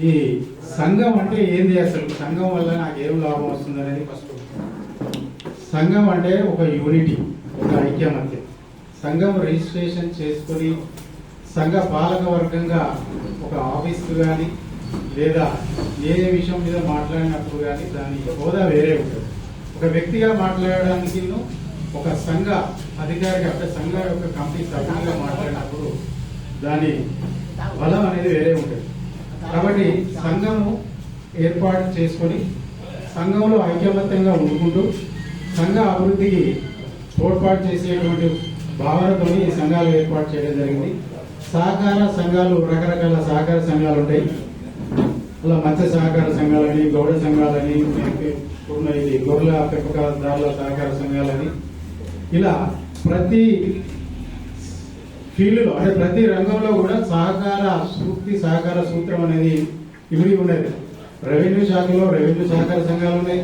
ఈ సంఘం అంటే ఏంది, అసలు సంఘం వల్ల నాకు ఏం లాభం వస్తుంది అనేది ఫస్ట్. సంఘం అంటే ఒక యూనిటీ, ఒక ఐక్యమత్యం. సంఘం రిజిస్ట్రేషన్ చేసుకొని సంఘ పాలక వర్గంగా ఒక ఆఫీస్కు కానీ లేదా ఏ విషయం మీద మాట్లాడినప్పుడు కానీ దాని హోదా వేరే ఉంటుంది. ఒక వ్యక్తిగా మాట్లాడడానికి ఒక సంఘ అధికారిగా అంటే సంఘ యొక్క కంపెనీ సభ్యులుగా మాట్లాడినప్పుడు దాని బలం అనేది వేరే ఉంటుంది. కాబట్టి సంఘము ఏర్పాటు చేసుకొని సంఘంలో ఐకమత్యంగా ఉండుకుంటూ సంఘ అభివృద్ధికి తోడ్పాటు చేసేటువంటి భావనతో ఈ సంఘాలు ఏర్పాటు చేయడం జరిగింది. సహకార సంఘాలు, రకరకాల సహకార సంఘాలు ఉంటాయి. అలా మత్స్య సహకార సంఘాలని, గౌడ సంఘాలని, ఇది గొర్రెల పెంపకదారుల సహకార సంఘాలని, ఇలా ప్రతి ఫీల్డ్లో అంటే ప్రతి రంగంలో కూడా సహకార సూక్తి, సహకార సూత్రం అనేది ఇమిడి ఉన్నది. రెవెన్యూ శాఖలో రెవెన్యూ సహకార సంఘాలు ఉన్నాయి,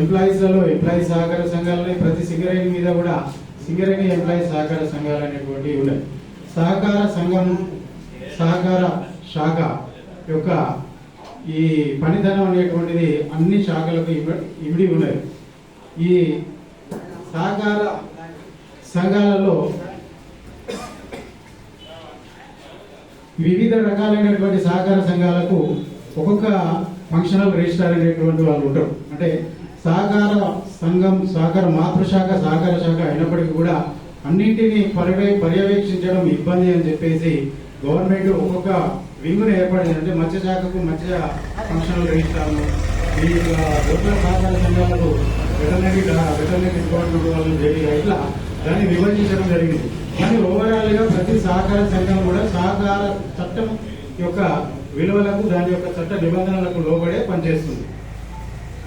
ఎంప్లాయీస్లలో ఎంప్లాయీ సహకార సంఘాలు ఉన్నాయి, ప్రతి సింగరేణి మీద కూడా సింగరేణి ఎంప్లాయీ సహకార సంఘాలు అనేటువంటివి ఉన్నాయి. సహకార సంఘం, సహకార శాఖ యొక్క ఈ పనితనం అనేటువంటిది అన్ని శాఖలకు ఇమిడి ఉన్నది. ఈ సహకార సంఘాలలో వివిధ రకాలైనటువంటి సహకార సంఘాలకు ఒక్కొక్క ఫంక్షనల్ రిజిస్ట్రార్ అనేటువంటి వాళ్ళు ఉంటారు. అంటే సహకార సంఘం, సహకార మాతృశాఖ, సహకార శాఖ అయినప్పటికీ కూడా అన్నింటినీ పర్యవేక్షించడం ఇబ్బంది అని చెప్పేసి గవర్నమెంట్ ఒక్కొక్క వింగును ఏర్పాటు చేయాలి. అంటే మత్స్య శాఖకు మత్స్య ఫంక్షనల్ రిజిస్ట్రార్లు, ఈ గొర్రెల సహకార సంఘాలకు వెటర్నరీ డిపార్ట్మెంట్ వాళ్ళు ఇట్లా దాన్ని విభజించడం జరిగింది. కానీ ఓవరాల్ గా ప్రతి సహకార సంఘం కూడా సహకార చట్టం యొక్క విలువలకు, దాని యొక్క చట్ట నిబంధనలకు లోబడే పనిచేస్తుంది.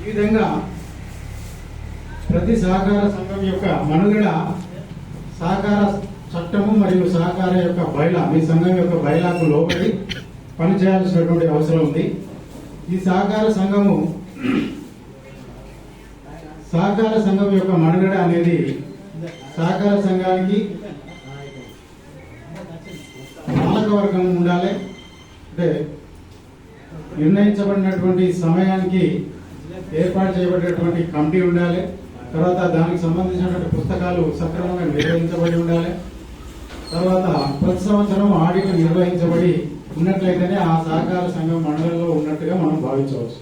ఈ విధంగా ప్రతి సహకార సంఘం యొక్క మనుగడ సహకార చట్టము మరియు సహకార యొక్క బైలా, మీ సంఘం యొక్క బైలాకు లోబడి పనిచేయాల్సినటువంటి అవసరం ఉంది. ఈ సహకార సంఘం యొక్క మనుగడ అనేది సహకార సంఘానికి పాలక వర్గం ఉండాలి. అంటే నిర్ణయించబడినటువంటి సమయానికి ఏర్పాటు చేయబడినటువంటి కమిటీ ఉండాలి. తర్వాత దానికి సంబంధించినటువంటి పుస్తకాలు సక్రమంగా నిర్వహించబడి ఉండాలి. తర్వాత ప్రతి సంవత్సరం ఆడిట్ నిర్వహించబడి ఉన్నట్లయితేనే ఆ సహకార సంఘం మండలిలో ఉన్నట్టుగా మనం భావించవచ్చు.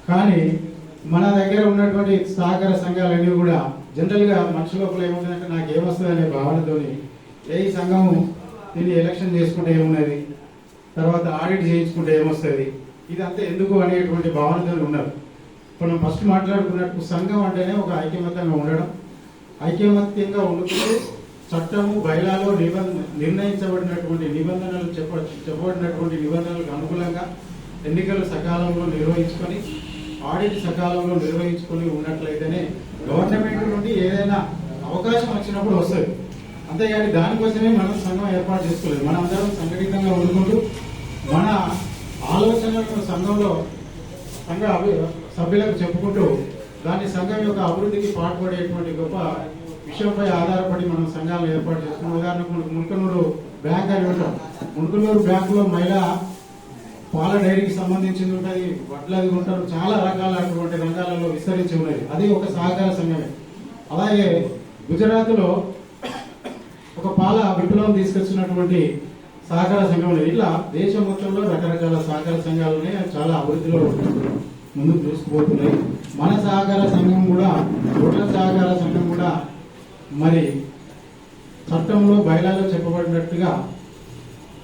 కానీ మన దగ్గర ఉన్నటువంటి సహకార సంఘాలన్నీ కూడా జనరల్ గా మనిషి లోపల ఏముంటుందంటే నాకు ఏమొస్తుంది అనే భావనతోని ఏ సంఘము దీన్ని ఎలక్షన్ చేసుకుంటే ఏమున్నది, తర్వాత ఆడిట్ చేయించుకుంటే ఏమొస్తుంది, ఇదంతా ఎందుకు అనేటువంటి భావనతో ఉన్నారు. మనం ఫస్ట్ మాట్లాడుకున్నట్టు సంఘం అంటేనే ఒక ఐకమత్యంగా ఉండడం, ఐకమత్యంగా ఉండుకుంటూ చట్టము బైలాలో నిర్ణయించబడినటువంటి నిబంధనలు చెప్పబడినటువంటి నిబంధనలకు అనుకూలంగా ఎన్నికలు సకాలంలో నిర్వహించుకొని ఆడిట్ సకాలంలో నిర్వహించుకొని ఉన్నట్లయితేనే గవర్నమెంట్ నుండి ఏదైనా అవకాశం వచ్చినప్పుడు వస్తుంది. అంతేగాని దానికోసమే మనం సంఘం ఏర్పాటు చేసుకోలేదు. మన అందరం సంఘటితంగా ఉండుకుంటూ మన ఆలోచనలను సంఘంలో సంఘ సభ్యులకు చెప్పుకుంటూ దాని సంఘం యొక్క అభివృద్ధికి పాటుపడేటువంటి గొప్ప విషయంపై ఆధారపడి మనం సంఘాలను ఏర్పాటు చేసుకున్నాం. ఉదాహరణకు మునుకనూరు బ్యాంక్ అని ఉంటాం. మునుకనూరు బ్యాంకులో మహిళా పాల డైరీకి సంబంధించింది ఉంటుంది, వడ్లది ఉంటారు, చాలా రకాలైనటువంటి రంగాలలో విస్తరించి ఉన్నది. అది ఒక సహకార సంఘమే. అలాగే గుజరాత్ లో ఒక పాల విప్లవం తీసుకొచ్చినటువంటి సహకార సంఘం ఉన్నది. ఇట్లా దేశం మొత్తంలో రకరకాల సహకార సంఘాలు ఉన్నాయి. చాలా అభివృద్ధిలో ముందుకు దూసుకుపోతున్నాయి. మన సహకార సంఘం కూడా, గొర్రెల సహకార సంఘం కూడా మరి చట్టంలో బైలాలో చెప్పబడినట్టుగా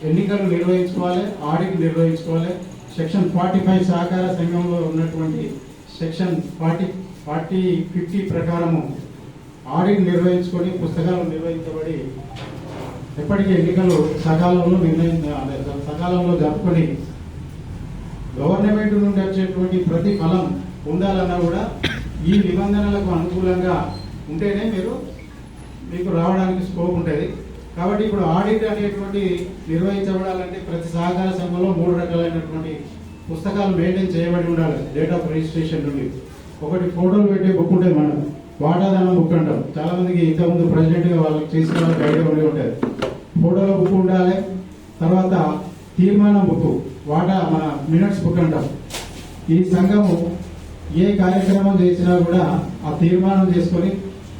ఎన్నికలు నిర్వహించుకోవాలి, ఆడిట్ నిర్వహించుకోవాలి. సెక్షన్ 45 సహకార సంఘంలో ఉన్నటువంటి సెక్షన్ 50 ప్రకారము ఆడిట్ నిర్వహించుకొని పుస్తకాలు నిర్వహించబడి ఎప్పటికీ ఎన్నికలు సకాలంలో జరుపుకొని గవర్నమెంట్ నుండి వచ్చేటువంటి ప్రతి ఫలం పొందాలన్నా కూడా ఈ నిబంధనలకు అనుకూలంగా ఉంటేనే మీకు రావడానికి స్కోప్ ఉంటుంది. కాబట్టి ఇప్పుడు ఆడిట్ అనేటువంటి నిర్వహించబడాలంటే ప్రతి సహకార సంఘంలో 3 రకాలైనటువంటి పుస్తకాలు మెయింటైన్ చేయబడి ఉండాలి. డేట్ ఆఫ్ రిజిస్ట్రేషన్ నుండి ఒకటి ఫోటోలు పెట్టే బుక్ ఉంటుంది, మనం వాటాదానం బుక్ అంటాం. చాలా మందికి ఇంతకుముందు ప్రెసిడెంట్ గా వాళ్ళకి చేసుకోవడానికి ఐడియా ఉండి ఉంటుంది. ఫోటోలో బుక్ ఉండాలి. తర్వాత తీర్మానం బుక్ వాటా మన మినిట్స్ బుక్ అంటాం. ఈ సంఘము ఏ కార్యక్రమం చేసినా కూడా ఆ తీర్మానం చేసుకొని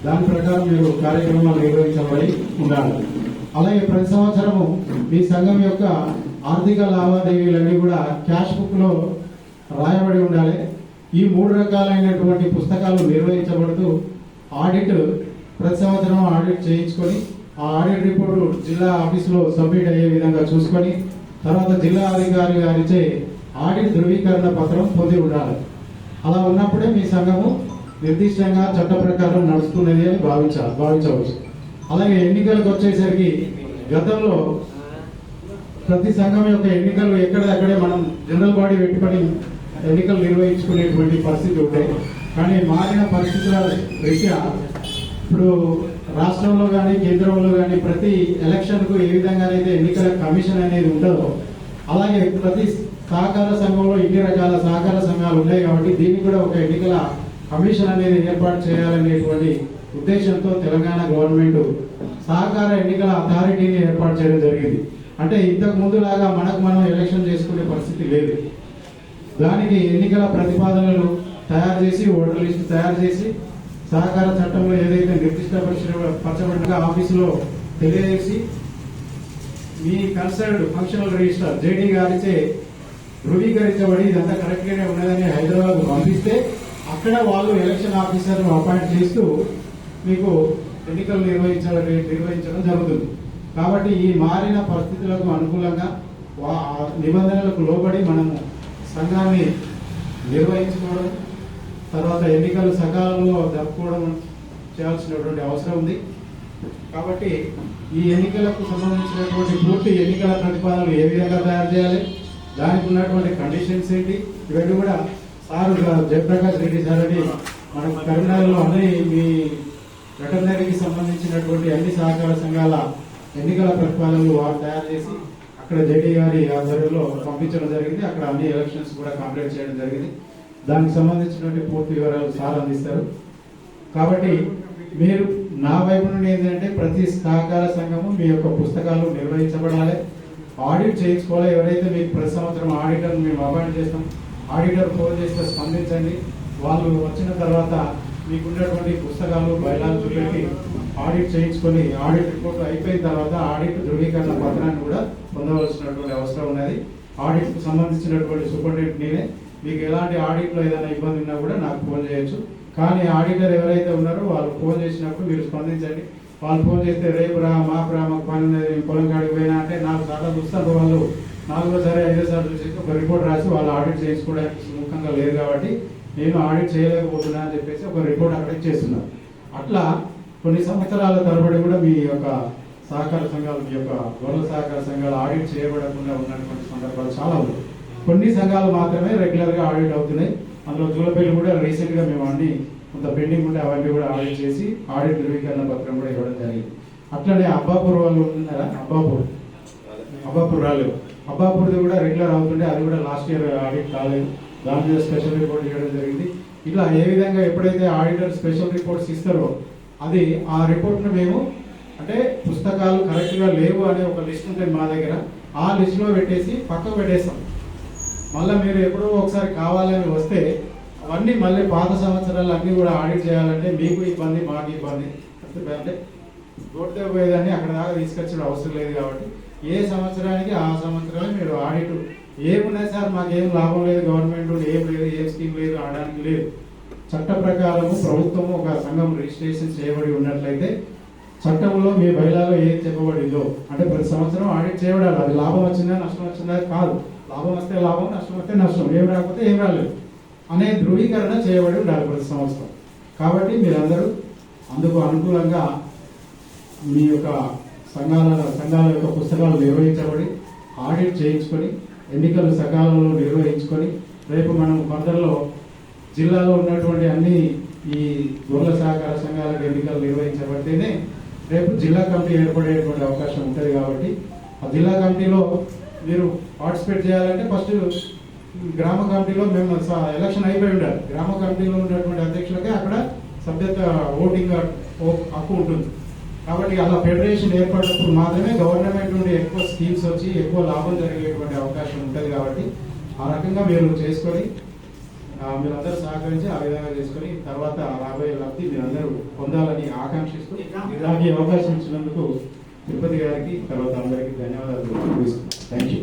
దాని ప్రకారం మీరు కార్యక్రమాలు నిర్వహించబడి ఉండాలి. అలాగే ప్రతి సంవత్సరము మీ సంఘం యొక్క ఆర్థిక లావాదేవీలన్నీ కూడా క్యాష్ బుక్ లో రాయబడి ఉండాలి. ఈ 3 రకాలైనటువంటి పుస్తకాలు నిర్వహించబడుతూ ఆడిట్ ప్రతి సంవత్సరం ఆడిట్ చేయించుకొని ఆ ఆడిట్ రిపోర్టు జిల్లా ఆఫీసులో సబ్మిట్ అయ్యే విధంగా చూసుకొని తర్వాత జిల్లా అధికారి గారిచే ఆడిట్ ధృవీకరణ పత్రం పొంది ఉండాలి. అలా ఉన్నప్పుడే మీ సంఘము నిర్దిష్టంగా చట్ట ప్రకారం నడుస్తున్నది అని భావించవచ్చు. అలాగే ఎన్నికలకు వచ్చేసరికి గతంలో ప్రతి సంఘం యొక్క ఎన్నికలు ఎక్కడెక్కడే మనం జనరల్ బాడీ పెట్టుకొని ఎన్నికలు నిర్వహించుకునేటువంటి పరిస్థితి ఉంటాయి. కానీ మారిన పరిస్థితుల రీత్యా ఇప్పుడు రాష్ట్రంలో కానీ కేంద్రంలో కానీ ప్రతి ఎలక్షన్కు ఏ విధంగానైతే ఎన్నికల కమిషన్ అనేది ఉంటుందో అలాగే ప్రతి సహకార సంఘంలో ఇన్ని రకాల సహకార సంఘాలు ఉన్నాయి. కాబట్టి దీనికి కూడా ఒక ఎన్నికల కమిషన్ అనేది ఏర్పాటు చేయాలనేటువంటి ఉద్దేశంతో తెలంగాణ గవర్నమెంట్ సహకార ఎన్నికల అథారిటీని ఏర్పాటు చేయడం జరిగింది. అంటే ఇంతకు ముందులాగా మనం ఎలక్షన్ చేసుకునే పరిస్థితి లేదు. దానికి ఎన్నికల ప్రతిపాదనలు తయారు చేసి ఓటర్ లిస్టు తయారు చేసి సహకార చట్టంలో ఏదైతే నిర్దిష్టపరచబడిన ఆఫీసులో తెలియజేసి మీ కన్సర్న్డ్ ఫంక్షనల్ రిజిస్టర్ జేడీ గారిచే ధృవీకరించబడి ఇదంతా కరెక్ట్ గానే ఉన్నదని హైదరాబాద్ పంపిస్తే అక్కడ వాళ్ళు ఎలక్షన్ ఆఫీసర్ అపాయింట్ చేస్తూ మీకు ఎన్నికలు నిర్వహించడం జరుగుతుంది. కాబట్టి ఈ మారిన పరిస్థితులకు అనుకూలంగా నిబంధనలకు లోబడి మనము సంఘాన్ని నిర్వహించుకోవడం తర్వాత ఎన్నికలు సకాలంలో జరుపుకోవడం చేయాల్సినటువంటి అవసరం ఉంది. కాబట్టి ఈ ఎన్నికలకు సంబంధించినటువంటి పూర్తి ఎన్నికల ప్రతిపాదనలు ఏ విధంగా తయారు చేయాలి, దానికి ఉన్నటువంటి కండిషన్స్ ఏంటి, ఇవన్నీ కూడా సార్ జయప్రకాష్ రెడ్డి సార్ అని మనకు కరీంనగర్లో అన్ని మీ వెటర్నరీకి సంబంధించినటువంటి అన్ని సహకార సంఘాల ఎన్నికల ప్రతిపాదనలు వారు తయారు చేసి అక్కడ జేడీ గారి ఆధ్వర్యంలో పంపించడం జరిగింది. అక్కడ అన్ని ఎలక్షన్స్ కూడా కంప్లీట్ చేయడం జరిగింది. దానికి సంబంధించినటువంటి పూర్తి వివరాలు సార్ అందిస్తారు. కాబట్టి మీరు నా వైపు నుండి ఏంటంటే ప్రతి సహకార సంఘము మీ యొక్క పుస్తకాలు నిర్వహించబడాలి, ఆడిట్ చేయించుకోవాలి. ఎవరైతే మీకు ప్రతి సంవత్సరం ఆడిటర్ మేము అపాయింట్ చేస్తాం, ఆడిటర్ ఫోన్ చేస్తే స్పందించండి. వాళ్ళు వచ్చిన తర్వాత మీకున్నటువంటి పుస్తకాలు బయలాలు చూపెట్టి ఆడిట్ చేయించుకొని ఆడిట్ రిపోర్ట్ అయిపోయిన తర్వాత ఆడిట్ ధృవీకరణ పత్రాన్ని కూడా పొందవలసినటువంటి అవసరం ఉన్నది. ఆడిట్ కు సంబంధించినటువంటి సూపరింటెండెంట్ నేనే. మీకు ఎలాంటి ఆడిట్ లో ఏదైనా ఇబ్బంది ఉన్నా కూడా నాకు ఫోన్ చేయొచ్చు. కానీ ఆడిటర్ ఎవరైతే ఉన్నారో వాళ్ళు ఫోన్ చేసినప్పుడు మీరు స్పందించండి. వాళ్ళు ఫోన్ చేస్తే రేపు రా మాకు పని ఉన్నది పొలం కాడికి పోయినా అంటే 4 సార్లు చూస్తారు. వాళ్ళు 4వ సారి 5వ సారి చూసి ఒక రిపోర్ట్ రాసి వాళ్ళు ఆడిట్ చేసుకోవడానికి సుముఖంగా లేదు. కాబట్టి నేను ఆడిట్ చేయలేకపోతున్నా అని చెప్పేసి ఒక రిపోర్ట్ అక్కడ ఇచ్చేస్తున్నారు. అట్లా కొన్ని సంవత్సరాల తరబడి కూడా మీ యొక్క సహకార సంఘాలు మీ యొక్క గొర్రెల సహకార సంఘాలు ఆడిట్ చేయబడకుండా ఉన్నటువంటి సందర్భాలు చాలా ఉన్నాయి. కొన్ని సంఘాలు మాత్రమే రెగ్యులర్ గా ఆడిట్ అవుతున్నాయి. అందులో జూలపల్లి కూడా రీసెంట్ గా మేము అన్ని కొంత పెండింగ్ ఉంటే అవన్నీ కూడా ఆడిట్ చేసి ఆడిట్ ధృవీకరణ పత్రం కూడా ఇవ్వడం జరిగింది. అట్లనే అబ్బాపూర్ వాళ్ళు ఉన్నారా, అబ్బాపూర్ రాలేదు. అబ్బాపూర్ది కూడా రెగ్యులర్ అవుతుంటే అది కూడా లాస్ట్ ఇయర్ ఆడిట్ కాలేదు. దాని మీద స్పెషల్ రిపోర్ట్ ఇవ్వడం జరిగింది. ఇట్లా ఏ విధంగా ఎప్పుడైతే ఆడిటర్ స్పెషల్ రిపోర్ట్స్ ఇస్తారో అది ఆ రిపోర్ట్ను మేము అంటే పుస్తకాలు కరెక్ట్ గా లేవు అనే ఒక లిస్ట్ ఉంటుంది మా దగ్గర. ఆ లిస్ట్ లో పెట్టేసి పక్కకు పెట్టేస్తాం. మళ్ళీ మీరు ఎప్పుడో ఒకసారి కావాలని వస్తే అవన్నీ మళ్ళీ పాత సంవత్సరాలు అన్ని కూడా ఆడిట్ చేయాలంటే మీకు ఇబ్బంది మాకు ఇబ్బంది. అంటే రోడ్డు పోయేదాన్ని అక్కడ దాకా తీసుకొచ్చడం అవసరం లేదు. కాబట్టి ఏ సంవత్సరానికి ఆ సంవత్సరాలు మీరు ఆడిట్ ఏమున్నాయి సార్ మాకేం లాభం లేదు, గవర్నమెంట్ ఏం లేదు, ఏం స్కీమ్ లేదు అనడానికి లేదు. చట్ట ప్రకారము ప్రభుత్వము ఒక సంఘం రిజిస్ట్రేషన్ చేయబడి ఉన్నట్లయితే చట్టంలో మీ బయలాలో ఏది చెప్పబడిందో అంటే ప్రతి సంవత్సరం ఆడిట్ చేయబడాలి. అది లాభం వచ్చిందా నష్టం వచ్చిందా కాదు, లాభం వస్తే లాభం నష్టం వస్తే నష్టం, ఏం రాకపోతే ఏం రాలేదు అనే ధృవీకరణ చేయబడి ఉండాలి ప్రతి సంవత్సరం. కాబట్టి మీరందరూ అందుకు అనుకూలంగా మీ యొక్క సంఘాల యొక్క పుస్తకాలు నిర్వహించబడి ఆడిట్ చేయించుకొని ఎన్నికలు సకాలంలో నిర్వహించుకొని రేపు మనం ఫర్దర్లో జిల్లాలో ఉన్నటువంటి అన్ని ఈ గొర్రెల సహకార సంఘాలకు ఎన్నికలు నిర్వహించబడితేనే రేపు జిల్లా కమిటీ ఏర్పడేటువంటి అవకాశం ఉంటుంది. కాబట్టి ఆ జిల్లా కమిటీలో మీరు పార్టిసిపేట్ చేయాలంటే ఫస్ట్ గ్రామ కమిటీలో మేము ఎలక్షన్ అయిపోయి ఉండాలి. గ్రామ కమిటీలో ఉన్నటువంటి అధ్యక్షులకే అక్కడ సభ్యత ఓటింగ్ హక్కు ఉంటుంది. కాబట్టి అలా ఫెడరేషన్ ఏర్పడినప్పుడు మాత్రమే గవర్నమెంట్ నుండి ఎక్కువ స్కీమ్స్ వచ్చి ఎక్కువ లాభం జరిగేటువంటి అవకాశం ఉంటుంది. కాబట్టి ఆ రకంగా మీరు చేసుకొని మీరందరూ సహకరించి ఆ విధంగా చేసుకొని తర్వాత రాబోయే లబ్ధి మీరందరూ పొందాలని ఆకాంక్షిస్తూ నాకు ఈ అవకాశం ఇచ్చినందుకు తిరుపతి గారికి తర్వాత అందరికీ ధన్యవాదాలు. Thank you.